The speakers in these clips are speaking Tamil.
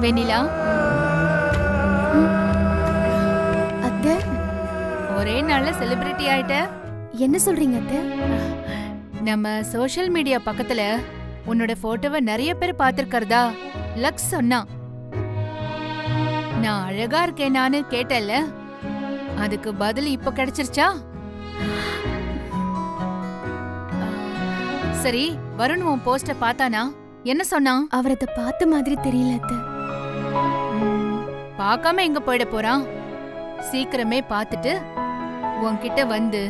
வெண்ணிலா, அத்தை, ஒரே நாள்ல செலிபிரிட்டி ஆயிட்ட. என்ன சொல்றீங்க அத்தை? நம்ம சோஷியல் மீடியா பக்கத்துல உன்னோட போட்டோவை நிறைய பேர் பார்த்திருக்கிறதா லக்ஸ் சொன்னா. நான் அழகா இருக்கேனான்னு கேட்டல, அதுக்கு பதில் இப்ப கிடைச்சிருச்சா? சரி, வருண் உன் போஸ்ட பார்த்தானா? என்ன சொன்னான்? அவர் அதை பார்த்த மாதிரி தெரியல அத்தை. பார்க்காம எங்க போயிட போறான்? சீக்கிரமே பார்த்துட்டு உன்கிட்ட வந்து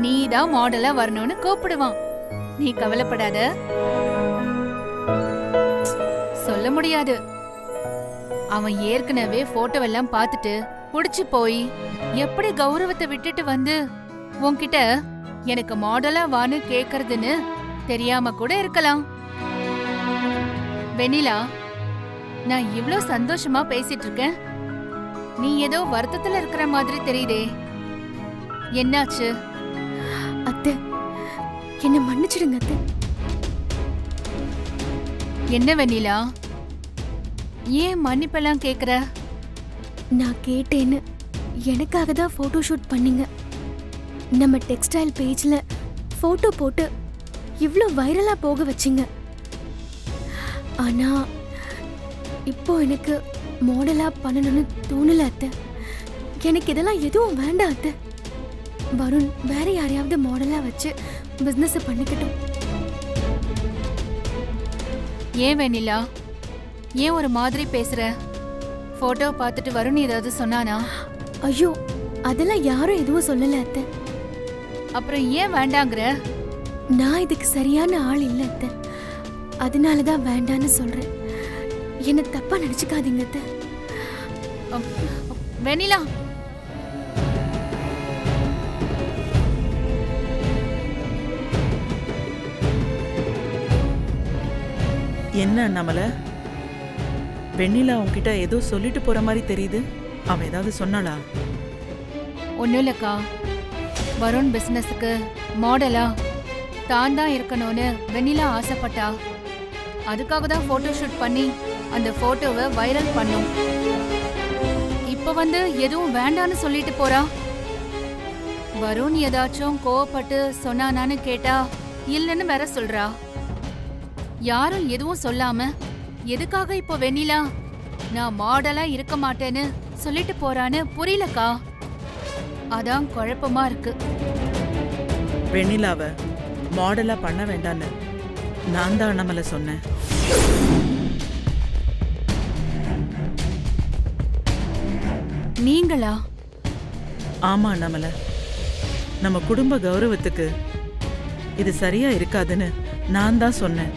நீதான் மாடலா வரணும்னு கூப்பிடுவான். நீ கவலைப்படாத. சொல்ல முடியாது. அவன் ஏற்கனவே போட்டோவெல்லாம் பார்த்துட்டு புடிச்சு போய் எப்படி கௌரவத்தை விட்டுட்டு வந்து உன்கிட்ட எனக்கு மாடலா வான்னு கேக்குறதுன்னு தெரியாம கூட இருக்கலாம். வெண்ணிலா, நான் இவ்ளோ சந்தோஷமா பேசிட்டு இருக்கேன், நீ ஏதோ வருத்தத்துல இருக்கிற மாதிரி தெரியுதே, என்னாச்சு? அத்தை, என்ன மன்னிச்சிடுங்க அத்தை. என்ன வெண்ணிலா, ஏன் மன்னிப்பெல்லாம் கேக்குற? நான் கேட்டேன்னு எனக்காக தான் போட்டோ ஷூட் பண்ணீங்க. நம்ம டெக்ஸ்டைல் பேஜ்ல போட்டோ போட்டு இவ்ளோ வைரலா போக வச்சீங்க. ஆனா இப்போ எனக்கு மாடலா பண்ணணும்னு தோணல அத்தை. எனக்கு இதெல்லாம் எதுவும் வேண்டாம் அத்தை. வருண் வேற யாரையாவது மாடலா வச்சு பிசினஸ் பண்ணிக்கட்டும். ஏன் வெண்ணிலா, ஏன் ஒரு மாதிரி பேசுற? போட்டோ பார்த்துட்டு வருண் ஏதாவது சொன்னானா? ஐயோ, அதெல்லாம் யாரும் எதுவும் சொல்லல அத்தை. அப்புறம் ஏன் வேண்டாங்கிற? நான் இதுக்கு சரியான ஆள் இல்ல அத்தை. அதனாலதான் வேண்டான்னு சொல்றேன். என்ன தப்பா நினைச்சுக்காதீங்க அத்தை. வெண்ணிலா, என்ன நம்மள வெண்ணிலா உன்கிட்ட ஏதோ சொல்லிட்டு போற மாதிரி தெரியுது. அவ ஏதாவது சொன்னாளா? ஒன்னும் இல்லக்கா, வருண் பிசினஸுக்கு மாடலா தான் தான் இருக்கணும்னு வெண்ணிலா ஆசைப்பட்டா. அதுக்காக தான் போட்டோ ஷூட் பண்ணி அந்த போட்டோவை வைரல் பண்ணும். இப்ப வந்து எதுவும் வேண்டான்னு சொல்லிட்டு போறா. வருண் ஏதாச்சும் கோவப்பட்டு சொன்னானான்னு கேட்டா இல்லன்னு வேற சொல்றா. யாரும் எதுவும் சொல்லாம எதுக்காக இப்போ வெண்ணிலா நான் மாடலா இருக்க மாட்டேன்னு சொல்லிட்டு போறான்னு புரியலக்கா. அதான் குழப்பமா இருக்கு. வெண்ணிலாவ மாடலா பண்ண வேண்டான்னு நான் தான் நம்மள சொன்னேன். நீங்களா? ஆமா நம்மள, நம்ம குடும்ப கௌரவத்துக்கு இது சரியா இருக்காதுன்னு நான் தான் சொன்னேன்.